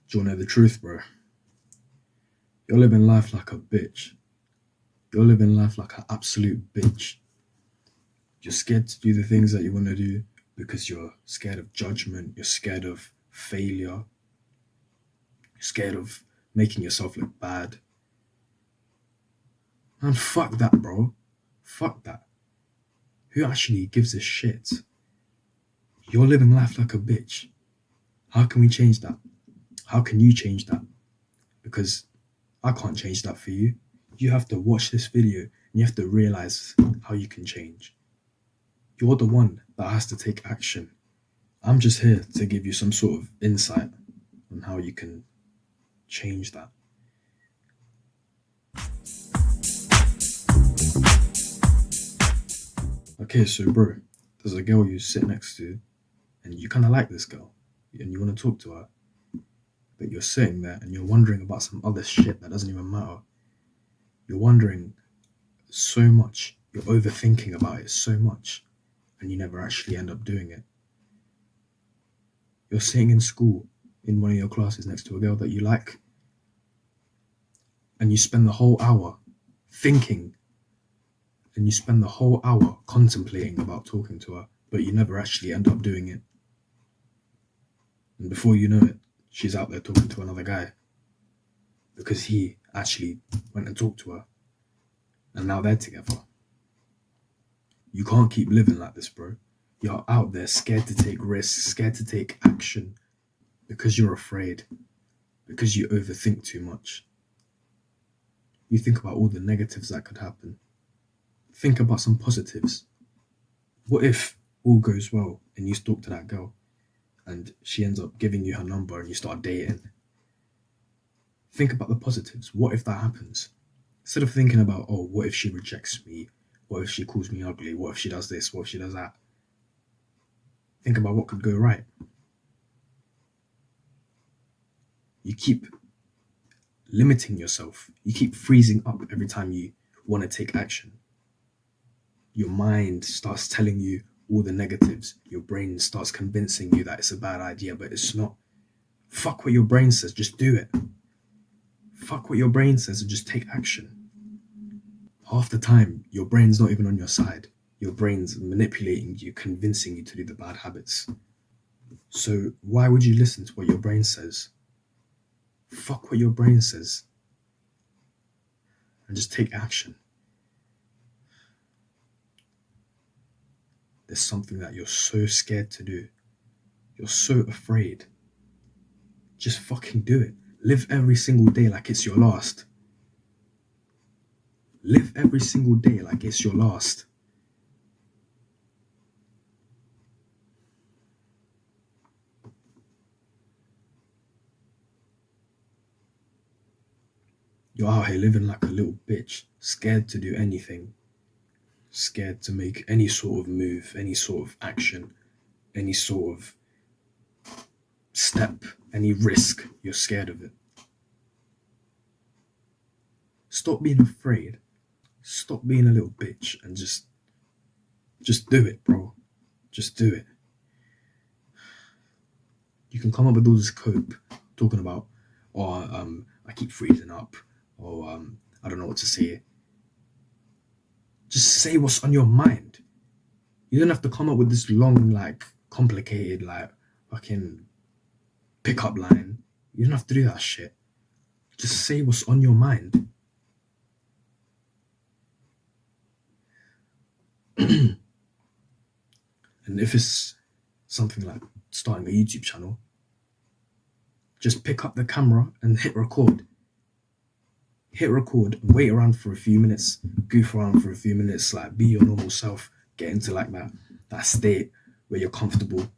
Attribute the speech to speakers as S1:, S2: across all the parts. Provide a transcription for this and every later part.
S1: Do you want to know the truth, bro? You're living life like a bitch. You're living life like an absolute bitch. You're scared to do the things that you want to do because you're scared of judgment. You're scared of failure. You're scared of making yourself look bad. And fuck that, bro. Fuck that. Who actually gives a shit? You're living life like a bitch. How can we change that? How can you change that? Because I can't change that for you. You have to watch this video and you have to realize how you can change. You're the one that has to take action. I'm just here to give you some sort of insight on how you can change that. Okay, so bro, there's a girl you sit next to and you kind of like this girl and you want to talk to her, but you're sitting there and you're wondering about some other shit that doesn't even matter. You're wondering so much, you're overthinking about it so much, and you never actually end up doing it. You're sitting in school in one of your classes next to a girl that you like, and you spend the whole hour thinking, and you spend the whole hour contemplating about talking to her, but you never actually end up doing it. And before you know it, she's out there talking to another guy because he actually went and talked to her, and now they're together. You can't keep living like this, bro. You're out there scared to take risks, scared to take action because you're afraid, because you overthink too much. You think about all the negatives that could happen. Think about some positives. What if all goes well and you talk to that girl and she ends up giving you her number and you start dating? Think about the positives. What if that happens? Instead of thinking about, oh, what if she rejects me? What if she calls me ugly? What if she does this? What if she does that? Think about what could go right. You keep limiting yourself. You keep freezing up every time you want to take action. Your mind starts telling you all the negatives. Your brain starts convincing you that it's a bad idea, but it's not. Fuck what your brain says, just do it. Fuck what your brain says and just take action. Half the time, your brain's not even on your side. Your brain's manipulating you, convincing you to do the bad habits. So why would you listen to what your brain says? Fuck what your brain says and just take action. There's something that you're so scared to do. You're so afraid. Just fucking do it. Live every single day like it's your last. Live every single day like it's your last. You're out here living like a little bitch, scared to do anything. Scared to make any sort of move, any sort of action, any sort of step, any risk. You're scared of it. Stop being afraid. Stop being a little bitch and just do it, bro. Just do it. You can come up with all this cope talking about, I keep freezing up, or I don't know what to say. Just say what's on your mind. You don't have to come up with this long, like, complicated, like, fucking pickup line. You don't have to do that shit. Just say what's on your mind. And if it's something like starting a YouTube channel, just pick up the camera and hit record. Hit record, wait around for a few minutes, goof around for a few minutes, like be your normal self, get into like that state where you're comfortable,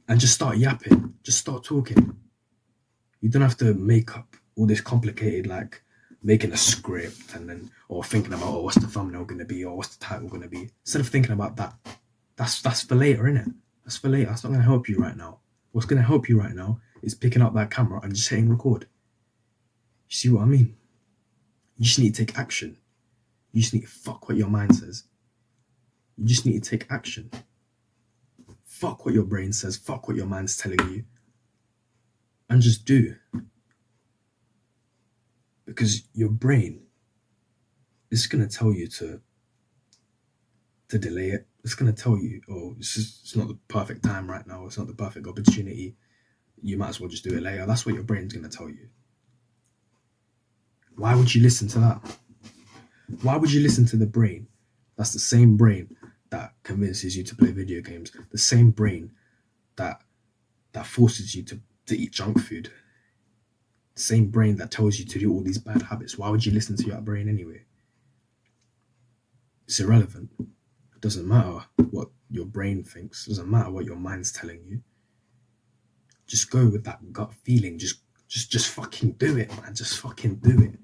S1: and just start yapping, just start talking. You don't have to make up all this complicated, like making a script and then, or thinking about, oh, what's the thumbnail gonna be, or what's the title gonna be. Instead of thinking about that, that's for later, innit? That's for later. That's not gonna help you right now. What's gonna help you right now is picking up that camera and just hitting record. You see what I mean? You just need to take action. You just need to fuck what your mind says. You just need to take action. Fuck what your brain says. Fuck what your mind's telling you. and just do. Because your brain is going to tell you to delay it. It's going to tell you, oh, it's not the perfect time right now. It's not the perfect opportunity. You might as well just do it later. That's what your brain's going to tell you. Why would you listen to that? Why would you listen to the brain? That's the same brain that convinces you to play video games. The same brain that forces you to eat junk food. The same brain that tells you to do all these bad habits. Why would you listen to your brain anyway? It's irrelevant. It doesn't matter what your brain thinks. It doesn't matter what your mind's telling you. Just go with that gut feeling. Just fucking do it, man. Just fucking do it.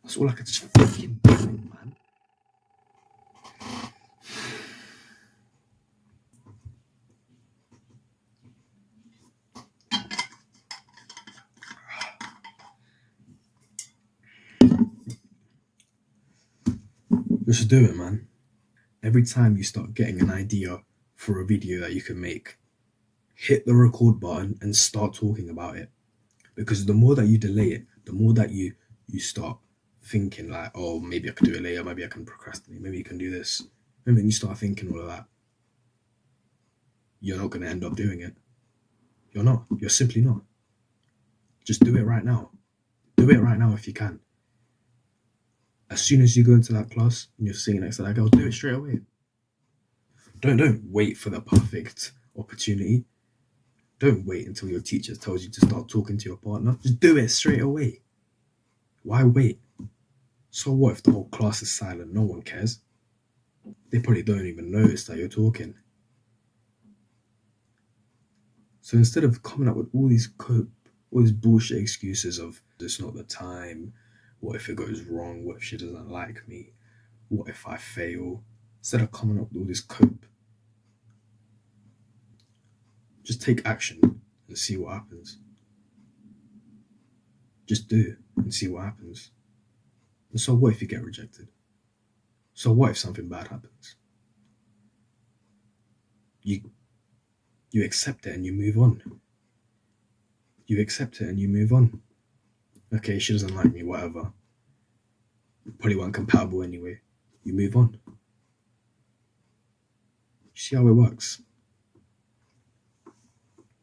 S1: That's all I could just fucking do it, man. Just do it, man. Every time you start getting an idea for a video that you can make, hit the record button and start talking about it. Because the more that you delay it, the more that you start thinking like, oh, maybe I could do it later, maybe I can procrastinate, maybe you can do this. And then you start thinking all of that. You're not going to end up doing it. You're not. You're simply not. Just do it right now. Do it right now if you can. As soon as you go into that class and you're sitting next to that girl, do it straight away. Don't wait for the perfect opportunity. Don't wait until your teacher tells you to start talking to your partner. Just do it straight away. Why wait? So what if the whole class is silent? No one cares. They probably don't even notice that you're talking. So instead of coming up with all these bullshit excuses of it's not the time, what if it goes wrong, what if she doesn't like me, what if I fail, instead of coming up with all this cope, just take action and see what happens. Just do and see what happens. And so what if you get rejected? So what if something bad happens? You accept it and you move on. You accept it and you move on. Okay, she doesn't like me, whatever. Probably weren't compatible anyway. You move on. You see how it works?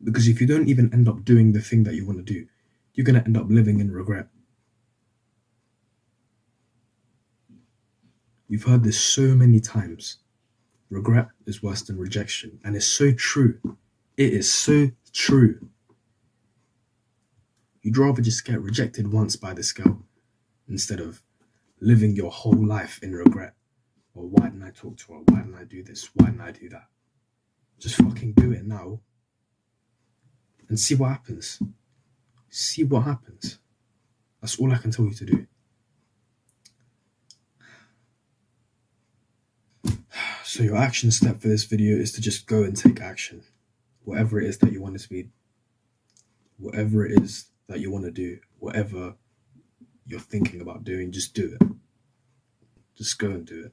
S1: Because if you don't even end up doing the thing that you want to do, you're going to end up living in regret. You've heard this so many times. Regret is worse than rejection. And it's so true. It is so true. You'd rather just get rejected once by this girl instead of living your whole life in regret. Well, why didn't I talk to her? Why didn't I do this? Why didn't I do that? Just fucking do it now and see what happens. See what happens. That's all I can tell you to do. So your action step for this video is to just go and take action. Whatever it is that you want it to be, whatever it is that you want to do, whatever you're thinking about doing, just do it. Just go and do it.